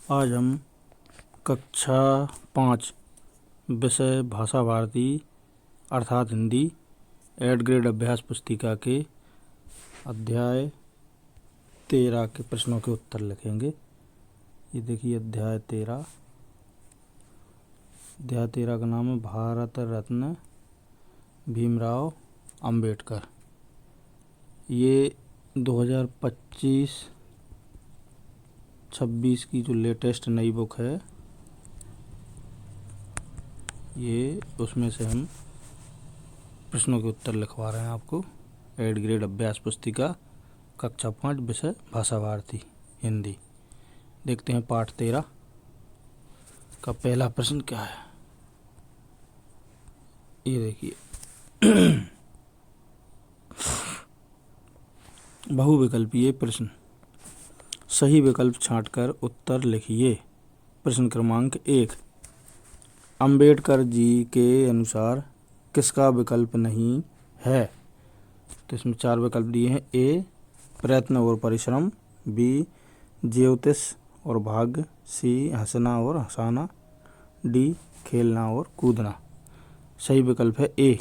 आज हम कक्षा 5 विषय भाषा भारती अर्थात हिंदी 8th ग्रेड अभ्यास पुस्तिका के अध्याय 13 के प्रश्नों के उत्तर लिखेंगे। ये देखिए अध्याय 13 का नाम है भारत रत्न भीमराव अंबेडकर। ये 2025-26 की जो लेटेस्ट नई बुक है ये उसमें से हम प्रश्नों के उत्तर लिखवा रहे हैं आपको। 8th ग्रेड अभ्यास पुस्तिका कक्षा 5 विषय भाषा भारती हिंदी। देखते हैं पाठ 13 का पहला प्रश्न क्या है। ये देखिए बहुविकल्पीय प्रश्न, सही विकल्प छांटकर उत्तर लिखिए। प्रश्न क्रमांक 1, अंबेडकर जी के अनुसार किसका विकल्प नहीं है? तो इसमें 4 विकल्प दिए हैं। ए प्रयत्न और परिश्रम, बी ज्योतिष और भाग्य, सी हंसना और हंसाना, डी खेलना और कूदना। सही विकल्प है ए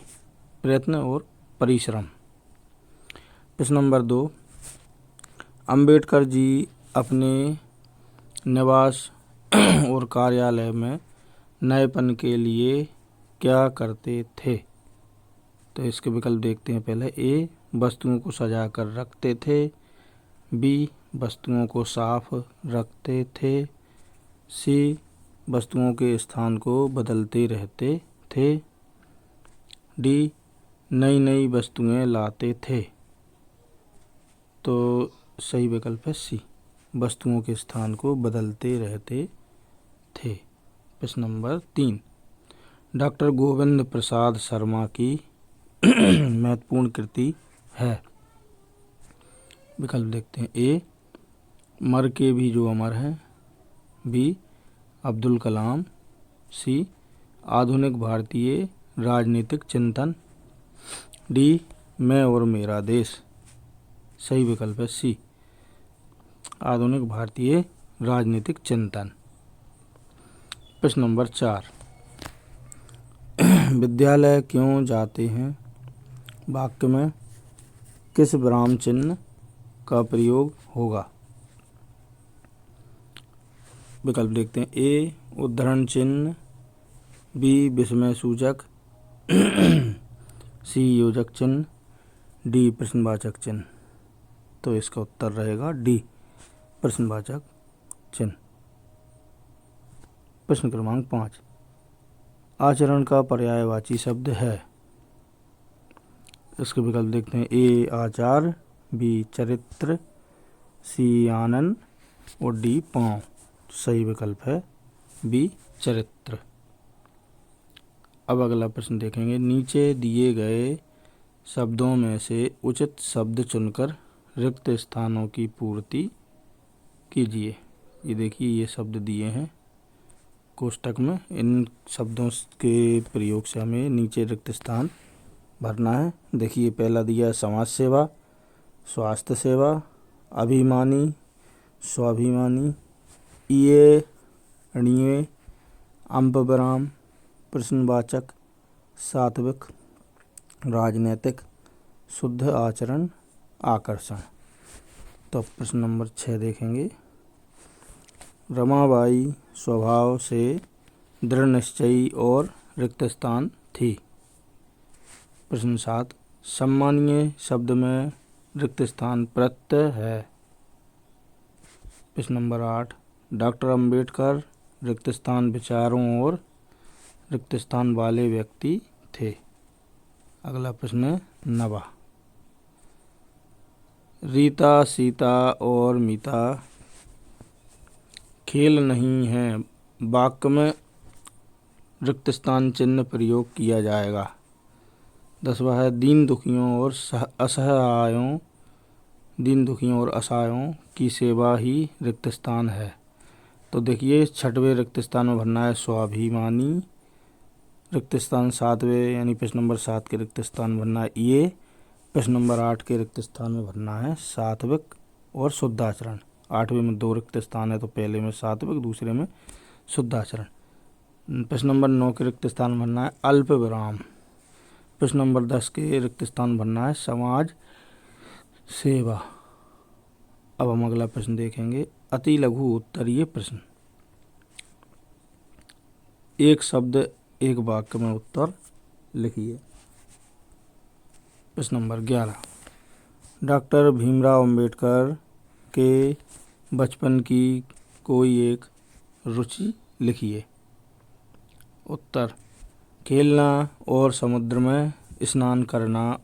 प्रयत्न और परिश्रम। प्रश्न नंबर 2, अंबेडकर जी अपने निवास और कार्यालय में नएपन के लिए क्या करते थे? तो इसके विकल्प देखते हैं। पहले ए वस्तुओं को सजा कर रखते थे, बी वस्तुओं को साफ रखते थे, सी वस्तुओं के स्थान को बदलते रहते थे, डी नई नई वस्तुएं लाते थे। तो सही विकल्प है सी वस्तुओं के स्थान को बदलते रहते थे। प्रश्न नंबर 3, डॉक्टर गोविंद प्रसाद शर्मा की महत्वपूर्ण कृति है। विकल्प देखते हैं। ए मर के भी जो अमर है, बी अब्दुल कलाम, सी आधुनिक भारतीय राजनीतिक चिंतन, डी मैं और मेरा देश। सही विकल्प है सी आधुनिक भारतीय राजनीतिक चिंतन। प्रश्न नंबर 4, विद्यालय क्यों जाते हैं वाक्य में किस विराम चिन्ह का प्रयोग होगा? विकल्प देखते हैं। ए उद्धरण चिन्ह, बी विस्मय सूचक, सी योजक चिन्ह, डी प्रश्नवाचक चिन्ह। तो इसका उत्तर रहेगा डी प्रश्नवाचक चिन्ह। प्रश्न क्रमांक 5, आचरण का पर्यायवाची शब्द है। इसके विकल्प देखते हैं। ए आचार, बी चरित्र, सी आनंद और डी पाँव। सही विकल्प है बी चरित्र। अब अगला प्रश्न देखेंगे। नीचे दिए गए शब्दों में से उचित शब्द चुनकर रिक्त स्थानों की पूर्ति कीजिए। ये देखिए ये शब्द दिए हैं कोष्टक में। इन शब्दों के प्रयोग से हमें नीचे रिक्त स्थान भरना है। देखिए पहला दिया समाज सेवा, स्वास्थ्य सेवा, अभिमानी, स्वाभिमानी, इये णीय, अम्पविराम, प्रश्नवाचक, सात्विक, राजनैतिक, शुद्ध आचरण, आकर्षण। तो प्रश्न नंबर 6 देखेंगे। रमाबाई स्वभाव से दृढ़ निश्चयी और रिक्त स्थान थी। प्रश्न 7, सम्मानीय शब्द में रिक्त स्थान प्रत्यय है। प्रश्न नंबर 8, डॉक्टर अंबेडकर रिक्त स्थान विचारों और रिक्त स्थान वाले व्यक्ति थे। अगला प्रश्न है 9, रीता, सीता और मीता खेल नहीं है वाक्य में रिक्त स्थान चिन्ह प्रयोग किया जाएगा। 10वां है दीन दुखियों और असहायों की सेवा ही रिक्त स्थान है। तो देखिए 6वें रिक्त स्थान में भरना है स्वाभिमानी, रिक्त स्थान 7वें यानी प्रश्न नंबर 7 के रिक्त स्थान भरना है ये, प्रश्न नंबर 8 के रिक्त स्थान में भरना है सात्विक और शुद्धाचरण। 8वें में 2 रिक्त स्थान है तो पहले में सात्विक, दूसरे में शुद्ध आचरण। प्रश्न नंबर 9 के रिक्त स्थान भरना है अल्प विराम। प्रश्न नंबर 10 के रिक्त स्थान भरना है समाज सेवा। अब हम अगला प्रश्न देखेंगे, अति लघु उत्तरीय प्रश्न। एक शब्द एक वाक्य में उत्तर लिखिए। प्रश्न नंबर 11, डॉक्टर भीमराव अंबेडकर के बचपन की कोई एक रुचि लिखिए। उत्तर, खेलना और समुद्र में स्नान करना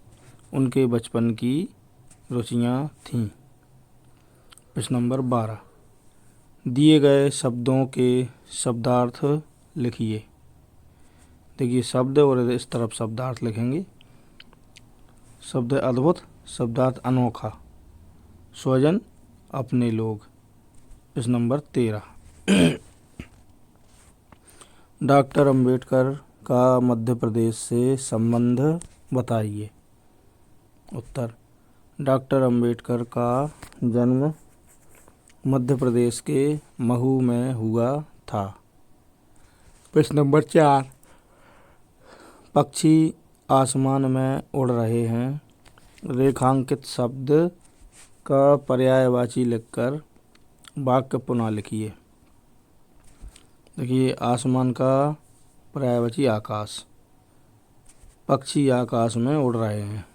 उनके बचपन की रुचियाँ थीं। प्रश्न नंबर 12, दिए गए शब्दों के शब्दार्थ लिखिए। देखिए शब्द और इस तरफ शब्दार्थ लिखेंगे। शब्द अद्भुत, शब्दार्थ अनोखा, स्वजन अपने लोग। प्रश्न नंबर 13, डॉक्टर अंबेडकर का मध्य प्रदेश से संबंध बताइए। उत्तर, डॉक्टर अंबेडकर का जन्म मध्य प्रदेश के महू में हुआ था। प्रश्न नंबर 4, पक्षी आसमान में उड़ रहे हैं, रेखांकित शब्द का पर्यायवाची लिखकर वाक्य पुनः लिखिए। देखिए आसमान का पर्यायवाची आकाश, पक्षी आकाश में उड़ रहे हैं।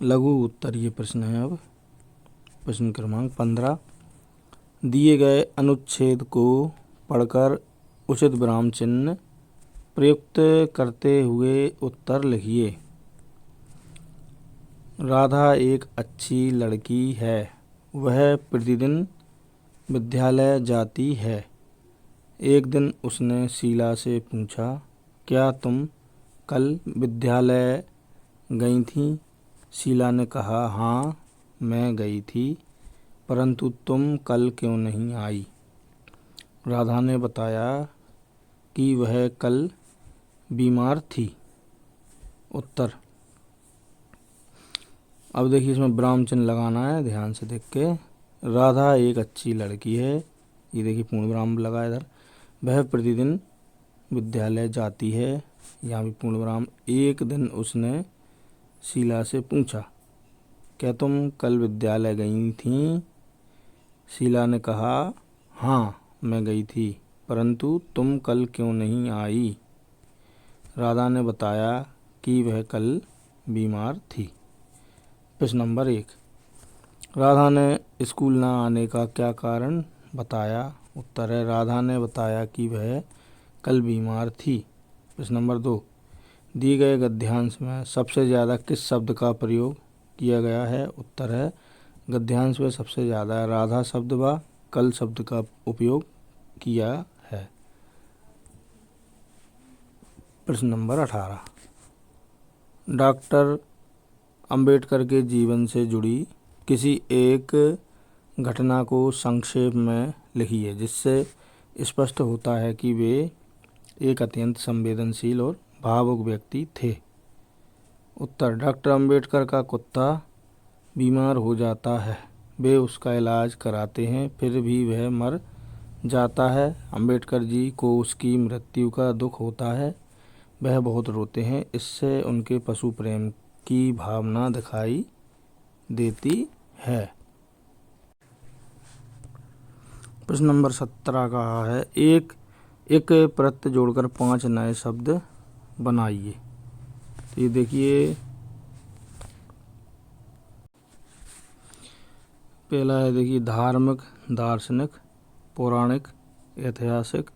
लघु उत्तरीय प्रश्न है। अब प्रश्न क्रमांक 15, दिए गए अनुच्छेद को पढ़कर उचित विराम चिन्ह प्रयुक्त करते हुए उत्तर लिखिए। राधा एक अच्छी लड़की है, वह प्रतिदिन विद्यालय जाती है। एक दिन उसने शीला से पूछा, क्या तुम कल विद्यालय गई थी? शीला ने कहा, हाँ मैं गई थी, परंतु तुम कल क्यों नहीं आई? राधा ने बताया कि वह कल बीमार थी। उत्तर, अब देखिए इसमें विराम चिन्ह लगाना है, ध्यान से देख के। राधा एक अच्छी लड़की है, ये देखिए पूर्ण विराम लगा इधर। वह प्रतिदिन विद्यालय जाती है, यहाँ भी पूर्ण विराम। एक दिन उसने शीला से पूछा, क्या तुम कल विद्यालय गई थी? शीला ने कहा, हाँ मैं गई थी, परंतु तुम कल क्यों नहीं आई? राधा ने बताया कि वह कल बीमार थी। प्रश्न नंबर 1, राधा ने स्कूल न आने का क्या कारण बताया? उत्तर है, राधा ने बताया कि वह कल बीमार थी। प्रश्न नंबर 2, दिए गए गद्यांश में सबसे ज़्यादा किस शब्द का प्रयोग किया गया है? उत्तर है, गद्यांश में सबसे ज़्यादा राधा शब्द व कल शब्द का उपयोग किया है। प्रश्न नंबर 18, डॉक्टर अंबेडकर के जीवन से जुड़ी किसी एक घटना को संक्षेप में लिखिए, जिससे स्पष्ट होता है कि वे एक अत्यंत संवेदनशील और भावुक व्यक्ति थे। उत्तर, डॉक्टर अंबेडकर का कुत्ता बीमार हो जाता है, वे उसका इलाज कराते हैं, फिर भी वह मर जाता है। अंबेडकर जी को उसकी मृत्यु का दुख होता है, वह बहुत रोते हैं, इससे उनके पशु प्रेम की भावना दिखाई देती है। प्रश्न नंबर 17 कहा है, एक प्रत्यय जोड़कर 5 नए शब्द बनाइए। तो ये देखिए पहला है, देखिए धार्मिक, दार्शनिक, पौराणिक, ऐतिहासिक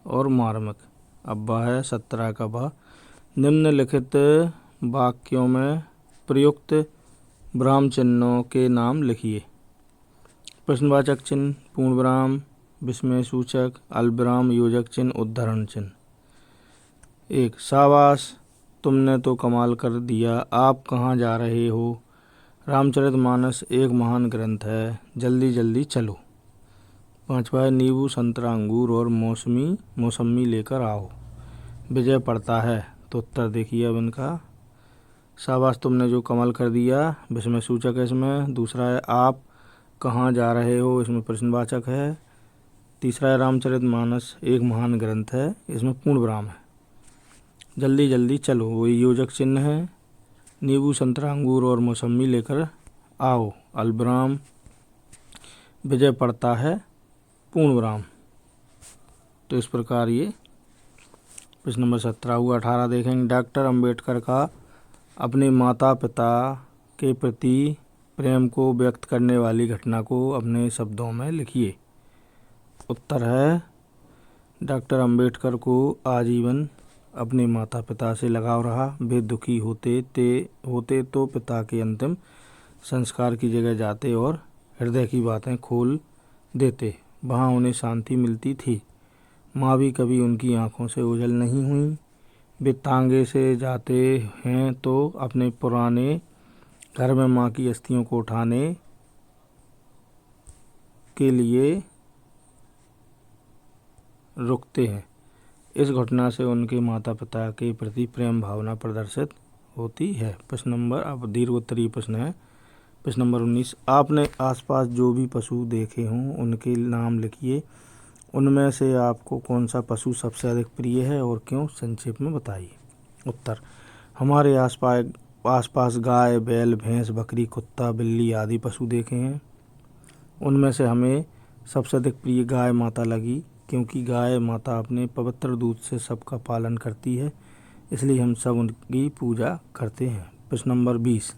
और मार्मिक। अब वह है 17 का वह, निम्नलिखित वाक्यों में प्रयुक्त विराम चिन्हों के नाम लिखिए। प्रश्नवाचक चिन्ह, पूर्ण विराम, विस्मय सूचक, अल्पविराम, योजक चिन्ह, उद्धरण चिन्ह। 1, शाबाश तुमने तो कमाल कर दिया, आप कहाँ जा रहे हो? रामचरितमानस एक महान ग्रंथ है, जल्दी जल्दी चलो। 5वां है, नींबू, संतरा, अंगूर और मौसमी लेकर आओ। विजय पढ़ता है, तो उत्तर देखिए अब इनका, शाबाश तुमने जो कमाल कर दिया, विस्मय सूचक है इसमें। दूसरा है आप कहाँ जा रहे हो, इसमें प्रश्नवाचक है। तीसरा है रामचरितमानस एक महान ग्रंथ है, इसमें पूर्ण विराम है। जल्दी जल्दी चलो वही योजक चिन्ह है। नींबू संतरा अंगूर और मौसमी लेकर आओ, अल्पविराम। विजय पड़ता है, पूर्ण विराम। तो इस प्रकार ये प्रश्न नंबर 17 हुआ। 18 देखेंगे। डॉक्टर अंबेडकर का अपने माता पिता के प्रति प्रेम को व्यक्त करने वाली घटना को अपने शब्दों में लिखिए। उत्तर है डॉक्टर अंबेडकर को आजीवन अपने माता पिता से लगाव रहा। वे दुखी होते तो पिता के अंतिम संस्कार की जगह जाते और हृदय की बातें खोल देते। वहाँ उन्हें शांति मिलती थी। माँ भी कभी उनकी आंखों से ओझल नहीं हुई। वे तांगे से जाते हैं तो अपने पुराने घर में माँ की अस्थियों को उठाने के लिए रुकते हैं। इस घटना से उनके माता पिता के प्रति प्रेम भावना प्रदर्शित होती है। प्रश्न नंबर, अब दीर्घ उत्तरीय प्रश्न है। प्रश्न नंबर 19। आपने आसपास जो भी पशु देखे हों उनके नाम लिखिए। उनमें से आपको कौन सा पशु सबसे अधिक प्रिय है और क्यों, संक्षेप में बताइए। उत्तर, हमारे आसपास गाय, बैल, भैंस, बकरी, कुत्ता, बिल्ली आदि पशु देखे हैं। उनमें से हमें सबसे अधिक प्रिय गाय माता लगी, क्योंकि गाय माता अपने पवित्र दूध से सबका पालन करती है, इसलिए हम सब उनकी पूजा करते हैं। प्रश्न नंबर 20।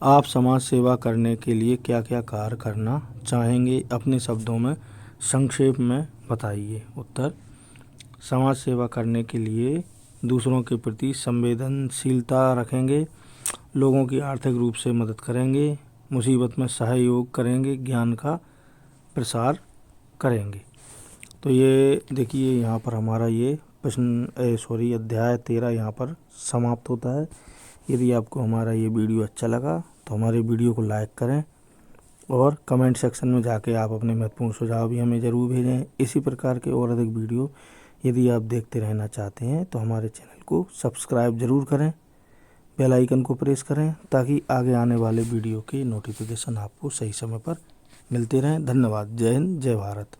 आप समाज सेवा करने के लिए क्या क्या कार्य करना चाहेंगे, अपने शब्दों में संक्षेप में बताइए। उत्तर, समाज सेवा करने के लिए दूसरों के प्रति संवेदनशीलता रखेंगे, लोगों की आर्थिक रूप से मदद करेंगे, मुसीबत में सहयोग करेंगे, ज्ञान का प्रसार करेंगे। तो ये देखिए यहाँ पर हमारा ये अध्याय 13 यहाँ पर समाप्त होता है। यदि आपको हमारा ये वीडियो अच्छा लगा तो हमारे वीडियो को लाइक करें और कमेंट सेक्शन में जाके आप अपने महत्वपूर्ण सुझाव भी हमें ज़रूर भेजें। इसी प्रकार के और अधिक वीडियो यदि आप देखते रहना चाहते हैं तो हमारे चैनल को सब्सक्राइब ज़रूर करें, बेल आइकन को प्रेस करें, ताकि आगे आने वाले वीडियो के नोटिफिकेशन आपको सही समय पर मिलते रहें। धन्यवाद। जय हिंद, जय भारत।